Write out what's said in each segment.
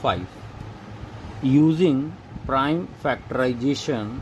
5. Using prime factorization,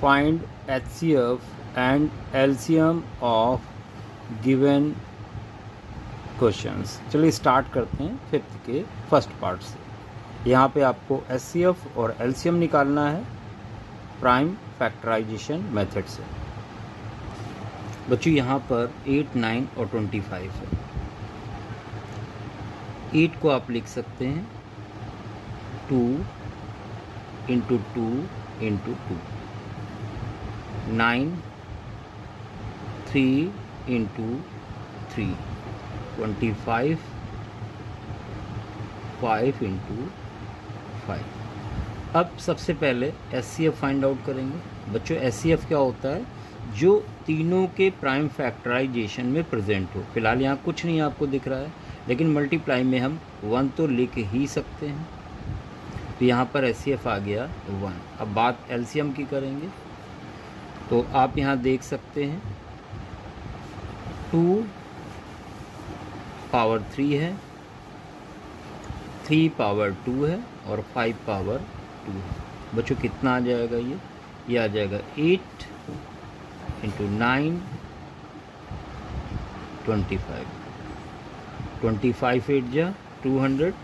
find HCF and LCM of given questions. चलिए start करते हैं fifth के फर्स्ट पार्ट से। यहाँ पे आपको HCF और LCM निकालना है प्राइम फैक्टराइजेशन मेथड से। बच्चों यहाँ पर 8, 9 और 25 है। 8 को आप लिख सकते हैं 2 इंटू 2 इंटू 2, 9 3 इंटू 3, 25 5 इंटू 5। अब सबसे पहले HCF फाइंड आउट करेंगे। बच्चों HCF क्या होता है? जो तीनों के प्राइम फैक्टराइजेशन में प्रेजेंट हो। फिलहाल यहाँ कुछ नहीं आपको दिख रहा है, लेकिन मल्टीप्लाई में हम 1 तो लिख ही सकते हैं। तो यहाँ पर HCF आ गया 1। अब बात LCM की करेंगे, तो आप यहाँ देख सकते हैं 2 पावर 3 है, 3 पावर 2 है और 5 पावर 2 है। बच्चों कितना आ जाएगा ये आ जाएगा 8 इंटू 9 25, 25 8 जा 200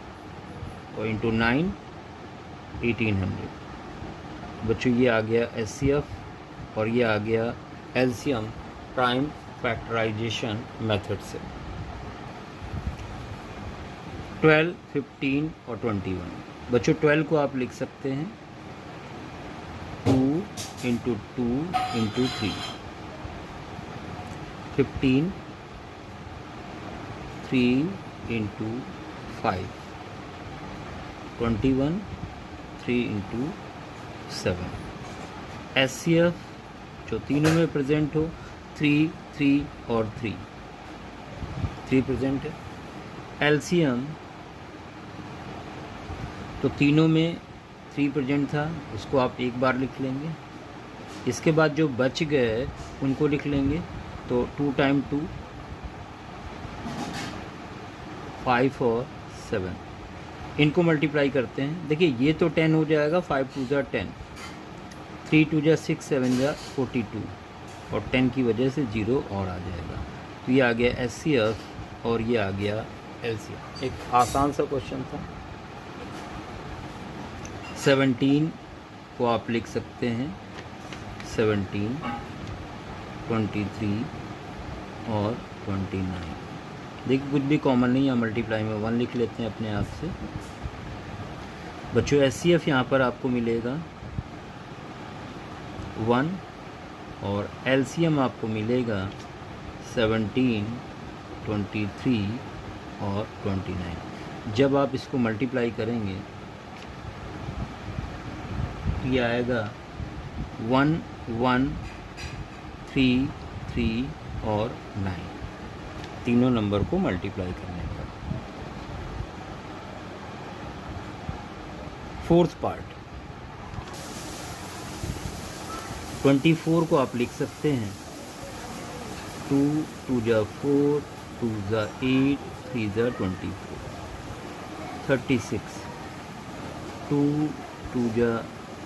और इंटू 9 1800। बच्चों ये आ गया HCF और ये आ गया LCM प्राइम फैक्टराइजेशन मेथड से। 12, 15 और 21। बच्चों 12 को आप लिख सकते हैं 2 into 2 into 3, 15 3 into 5, 21 3 into 7। HCF जो तीनों में प्रेजेंट हो 3 3 और 3 प्रेजेंट है। LCM तो तीनों में 3 प्रेजेंट था, उसको आप एक बार लिख लेंगे। इसके बाद जो बच गए उनको लिख लेंगे। तो 2 टाइम 2 5 और 7, इनको मल्टीप्लाई करते हैं। देखिए ये तो 10 हो जाएगा, 5 2 जा 10, 3 2 जा 6, 7 जा 42 और 10 की वजह से 0 और आ जाएगा। तो ये आ गया HCF और ये आ गया LCM। एक आसान सा क्वेश्चन था। 17 को आप लिख सकते हैं 17, 23 और 29। देखिए कुछ भी कॉमन नहीं है, मल्टीप्लाई में 1 लिख लेते हैं अपने आप से। बच्चों HCF यहाँ पर आपको मिलेगा 1 और LCM आपको मिलेगा 17, 23 और 29। जब आप इसको मल्टीप्लाई करेंगे ये आएगा 1 1 3 3 और 9, तीनों नंबर को मल्टीप्लाई करने पर। फोर्थ पार्ट 24 को आप लिख सकते हैं 2 2 जा 4, 2 जा 8, 3 जा 24, 36, 2 2 जा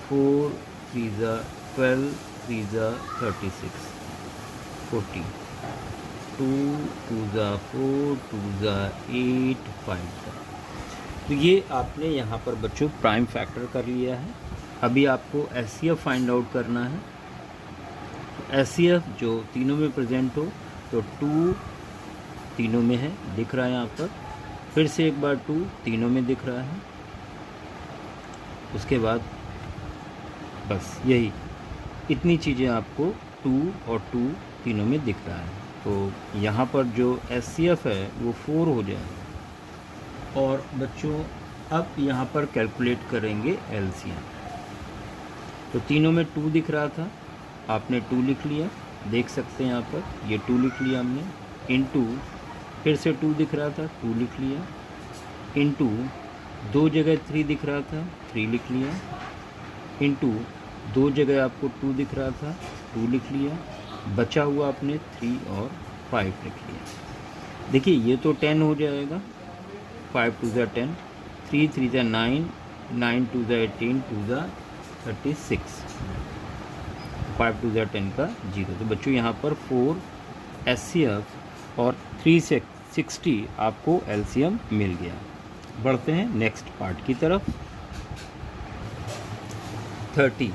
4, 3 जा 12, 3 जा 36, 40, 2 2 जा 4, 2 जा 8, 5 जा। तो ये आपने यहाँ पर बच्चों प्राइम फैक्टर कर लिया है। अभी आपको HCF फाइंड आउट करना है। HCF जो तीनों में प्रेजेंट हो, तो 2 तीनों में है, दिख रहा है यहाँ पर। फिर से एक बार 2 तीनों में दिख रहा है। उसके बाद बस यही इतनी चीज़ें आपको 2 और 2 तीनों में दिख रहा है। तो यहाँ पर जो HCF है वो 4 हो जाएगा। और बच्चों अब यहाँ पर कैलकुलेट करेंगे LCM। तो तीनों में 2 दिख रहा था, आपने 2 लिख लिया, देख सकते हैं यहाँ पर ये 2 लिख लिया हमने, इनटू फिर से 2 दिख रहा था 2 लिख लिया, इनटू 2 जगह 3 दिख रहा था 3 लिख लिया, इनटू 2 जगह आपको 2 दिख रहा था 2 लिख लिया, बचा हुआ आपने 3 और 5 लिख लिया। देखिए ये तो 10 हो जाएगा, 5 2 जा 10, 3 3 ज़ा 9, 9 2 ज़ा 18, 2 ज़ा 36, 5 2 ज़ा 10 का 0। तो बच्चों यहाँ पर 4 SCF और 360 आपको LCM मिल गया। बढ़ते हैं नेक्स्ट पार्ट की तरफ। 30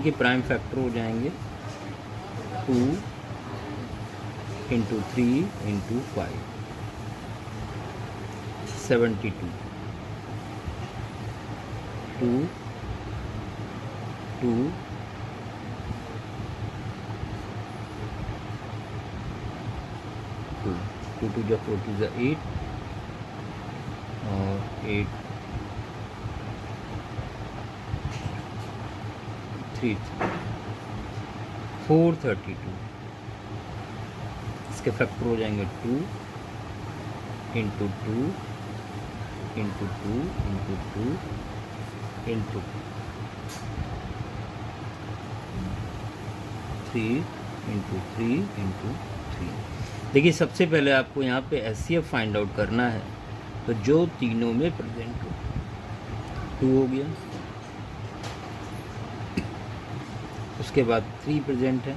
के प्राइम फैक्टर हो जाएंगे 2 इंटू 3 इंटू 5, 72, 2 2 2 2 जा 4 2 जा 8 और 8 3 432। इसके फैक्टर हो जाएंगे 2 into 2 into 2 into 2 into 3 into 3 into 3। देखिए सबसे पहले आपको यहाँ पे SCF फाइंड आउट करना है, तो जो तीनों में प्रेजेंट हो। 2 हो गया, उसके बाद 3 प्रेजेंट है,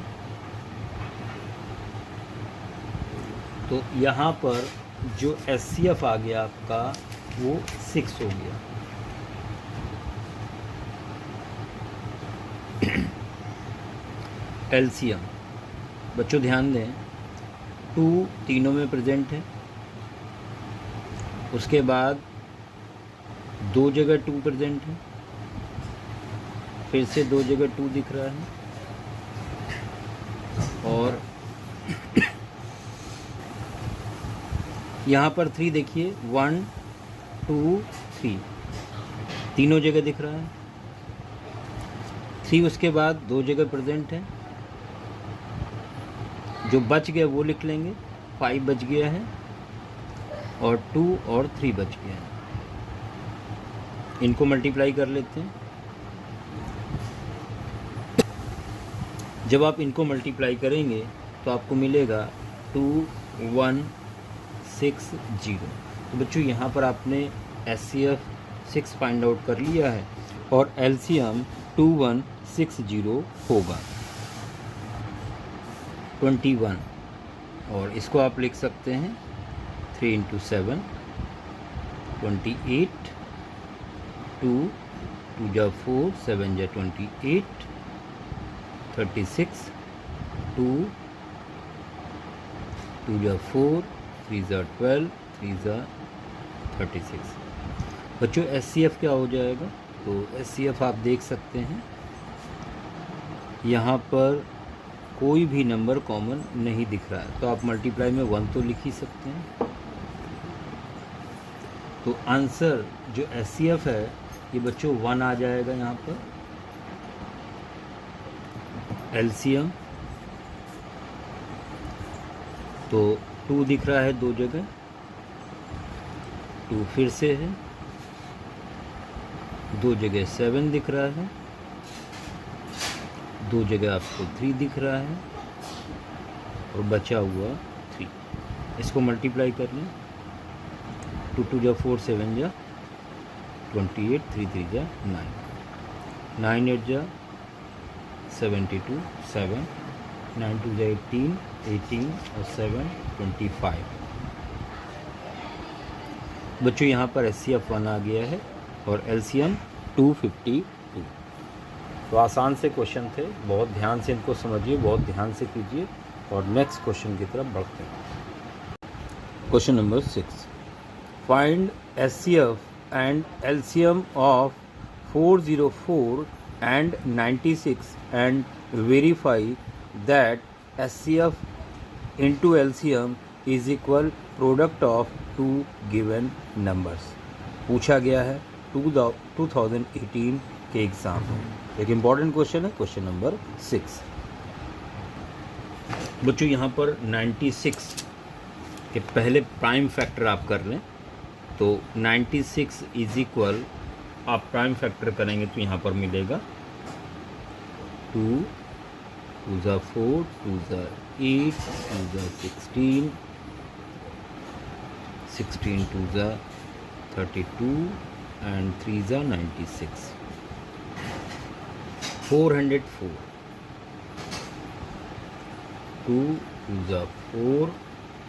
तो यहाँ पर जो SCF आ गया आपका वो 6 हो गया। LCM बच्चों ध्यान दें, 2 तीनों में प्रेजेंट है, उसके बाद 2 जगह 2 प्रेजेंट है, फिर से 2 जगह 2 दिख रहा है, और यहाँ पर 3 देखिए 1 2 3 तीनों जगह दिख रहा है। 3 उसके बाद 2 जगह प्रेजेंट है, जो बच गया वो लिख लेंगे। 5 बच गया है और 2 और 3 बच गया है। इनको मल्टीप्लाई कर लेते हैं। जब आप इनको मल्टीप्लाई करेंगे तो आपको मिलेगा 2160। तो बच्चों यहाँ पर आपने SCF 6 फाइंड आउट कर लिया है और LCM 2160 होगा 21, और इसको आप लिख सकते हैं 3 इंटू 7 28, 2 2 जा 4 7 जा 28, 36, 2 2 जा 4 3 जा 12, 3 जा 36। बच्चों SCF क्या हो जाएगा? तो SCF आप देख सकते हैं यहाँ पर कोई भी नंबर कॉमन नहीं दिख रहा है, तो आप मल्टीप्लाई में 1 तो लिख ही सकते हैं। तो आंसर जो SCF है ये बच्चों 1 आ जाएगा यहाँ पर। LCM तो 2 दिख रहा है 2 जगह, 2 फिर से है, 2 जगह 7 दिख रहा है, 2 जगह आपको 3 दिख रहा है, और बचा हुआ 3। इसको मल्टीप्लाई कर लें। 2 2 जा 4 7 जा 28, 3 3 जा 9, 9 8 जा 72, 7 9 2 जा 18, 18 और 7 25। बच्चों यहाँ पर SCF 1 आ गया है और LCM 252। तो आसान से क्वेश्चन थे, बहुत ध्यान से इनको समझिए, बहुत ध्यान से कीजिए, और नेक्स्ट क्वेश्चन की तरफ बढ़ते हैं। Question number 6, find SCF and LCM of 404 and 96 and verify that SCF into LCM is equal product of two given numbers। पूछा गया है 2018 के एग्ज़ाम में। एक इम्पॉर्टेंट क्वेश्चन है, क्वेश्चन नंबर 6। बच्चों यहाँ पर 96 के पहले प्राइम फैक्टर आप कर लें, तो 96 इज इक्वल, आप प्राइम फैक्टर करेंगे तो यहाँ पर मिलेगा 2 2 जा 4 2 जा 8 2 जा 16 16 2 जा 32 and 3s are 96. 404. 2 2s are 4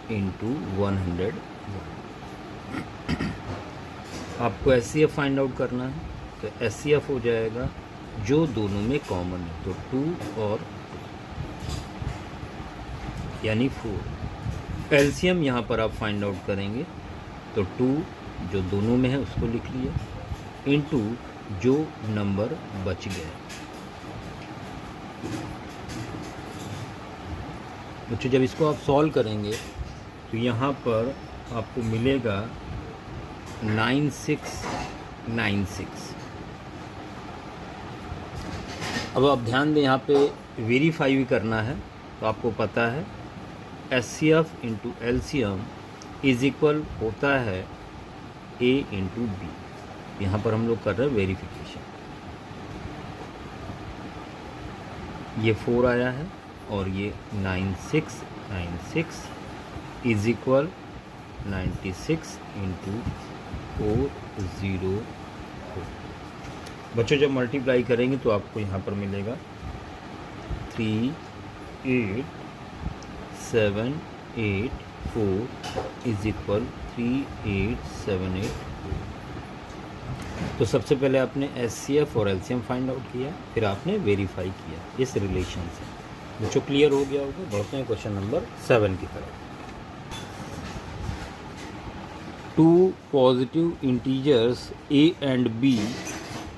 into 101. आपको SCF फाइंड आउट करना है, तो SCF हो जाएगा जो दोनों में कॉमन है, तो 2 और 2 यानी 4। एलसीएम यहाँ पर आप फाइंड आउट करेंगे, तो 2 जो दोनों में है उसको लिख लिया, इनटू जो नंबर बच गए। बच्चों जब इसको आप सॉल्व करेंगे तो यहाँ पर आपको मिलेगा 9696। अब आप ध्यान दें, यहाँ पे वेरीफाई भी करना है, तो आपको पता है SCF into LCM is equal होता है A इंटू B। यहाँ पर हम लोग कर रहे हैं वेरिफिकेशन। ये 4 आया है और ये 9696 इज इक्वल 96 इंटू 404। बच्चों जब मल्टीप्लाई करेंगे तो आपको यहाँ पर मिलेगा 38784 इज इक्वल 38784। तो सबसे पहले आपने SCF और LCM फाइंड आउट किया, फिर आपने वेरीफाई किया इस रिलेशन से। बच्चों क्लियर हो गया होगा। बढ़ते हैं क्वेश्चन नंबर 7 की तरफ। 2 positive integers A and B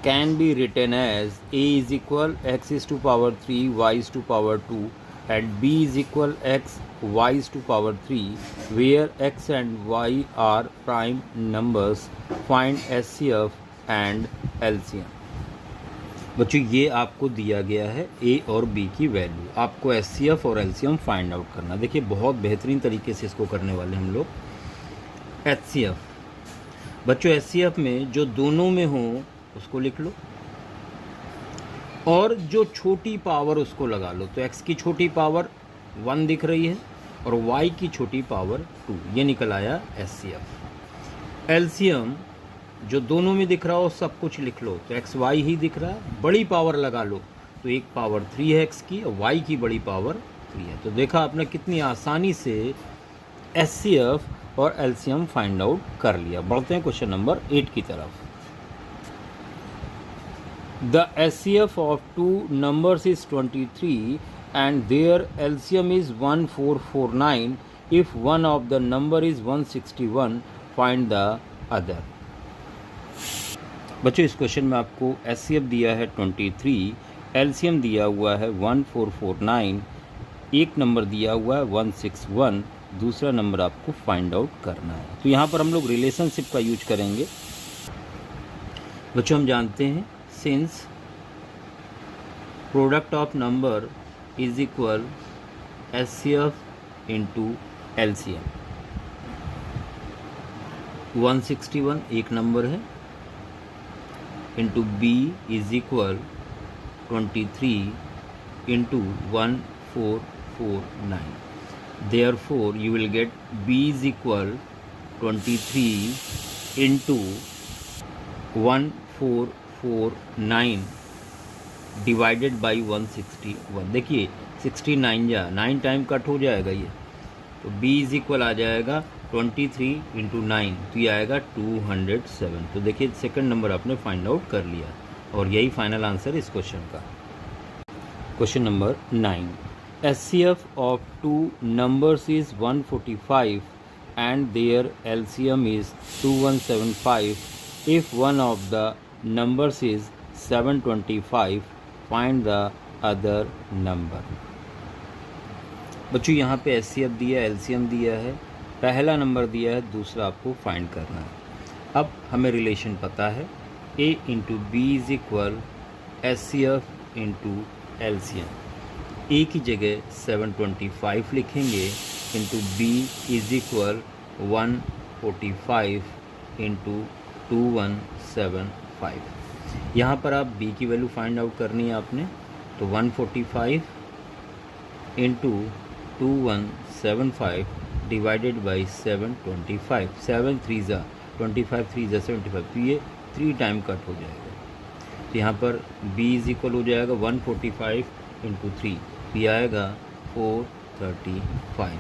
can be written as A is equal x is to power 3 y is to power 2 and B is equal x y is to power 3 where x and y are prime numbers. Find SCF and LCM। बच्चों ये आपको दिया गया है A और B की value, आपको SCF और LCM फाइंड आउट करना। देखिए बहुत बेहतरीन तरीके से इसको करने वाले हम लोग। HCF बच्चों, HCF में जो दोनों में हो उसको लिख लो और जो छोटी पावर उसको लगा लो। तो x की छोटी पावर 1 दिख रही है और y की छोटी पावर 2, ये निकल आया SCF। LCM जो दोनों में दिख रहा हो सब कुछ लिख लो, तो x y ही दिख रहा है, बड़ी पावर लगा लो, तो एक पावर 3 है x की और y की बड़ी पावर 3 है। तो देखा आपने कितनी आसानी से SCF और LCM फाइंड आउट कर लिया। बढ़ते हैं क्वेश्चन नंबर 8 की तरफ। The SCF of 2 numbers is 23 and their LCM is 1449. If one of the number is 161, find the other। बच्चों इस क्वेश्चन में आपको SCF दिया है 23, LCM दिया हुआ है 1449, एक नंबर दिया हुआ है 161, दूसरा नंबर आपको फाइंड आउट करना है। तो यहाँ पर हम लोग रिलेशनशिप का यूज करेंगे। बच्चों हम जानते हैं since product of number is equal SCF into LCM। 161 एक नंबर है into B is equal 23 into 1449। Therefore you will get B is equal 23 into 1449 divided by 161। देखिए 69 जा 9 टाइम कट हो जाएगा ये, तो B इज इक्वल आ जाएगा 23 इंटू 9, तो ये आएगा 207। तो देखिए सेकंड नंबर आपने फाइंड आउट कर लिया और यही फाइनल आंसर इस क्वेश्चन का। Question number 9। SCF of 2 numbers is 145 and their LCM is 2175. If one of the numbers is 725, find the other number। बच्चों यहाँ पे SCF दिया है, LCM दिया है, पहला नंबर दिया है, दूसरा आपको फाइंड करना है। अब हमें रिलेशन पता है A into B is equal SCF into LCM। A की जगह 725 लिखेंगे into B is equal 145 into 2175। यहाँ पर आप B की वैल्यू फाइंड आउट करनी है आपने, तो 145 इंटू 2175 डिवाइडेड बाई 725। 7 3 ज़ा 25 3 = 75, तो ये 3 टाइम कट हो जाएगा। तो यहाँ पर b इज इक्वल हो जाएगा 145 × 3, p आएगा 435,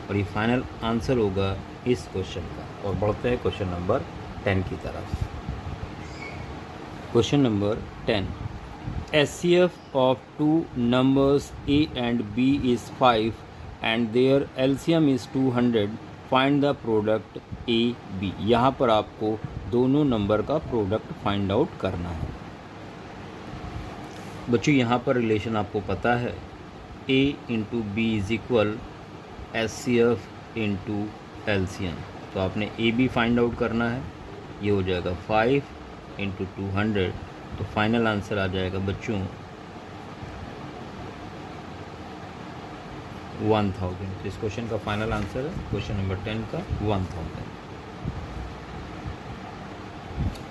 और ये फाइनल आंसर होगा इस क्वेश्चन का। और बढ़ते हैं क्वेश्चन नंबर 10 की तरफ। Question number 10, SCF of two numbers a and b is 5 and their LCM is 200, find the product a b। यहाँ पर आपको दोनों नंबर का प्रोडक्ट फाइंड आउट करना है। बच्चों यहाँ पर रिलेशन आपको पता है, a × b is equal SCF × LCM, तो आपने ए बी फाइंड आउट करना है। ये हो जाएगा 5 × 200, तो फाइनल आंसर आ जाएगा बच्चों 1000। तो इस क्वेश्चन का फाइनल आंसर है क्वेश्चन नंबर 10 का 1000।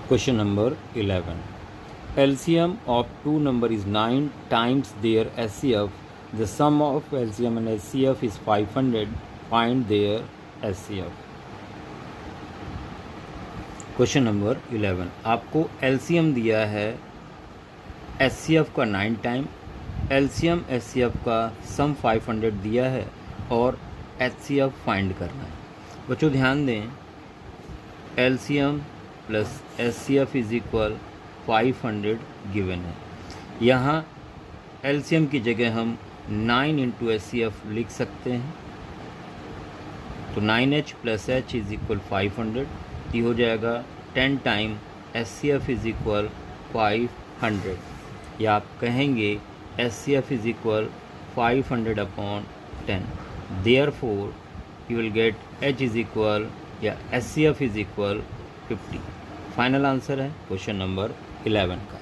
Question number 11, LCM of two number is 9 times their SCF. The sum of LCM and SCF is 500. Find their SCF. Question number 11, आपको LCM दिया है SCF का 9 टाइम, LCM SCF का सम 500 दिया है और HCF फाइंड करना है। बच्चों ध्यान दें, LCM plus SCF is equal 500 given है। यहाँ LCM की जगह हम 9 × SCF लिख सकते हैं, तो 9H + H इज इक्वल 500, ये हो जाएगा 10 टाइम SCF इज इक्वल 500, या आप कहेंगे SCF is equal 500/10। Therefore you will get H is equal या SCF is equal 50। Final answer है क्वेश्चन नंबर 11 का।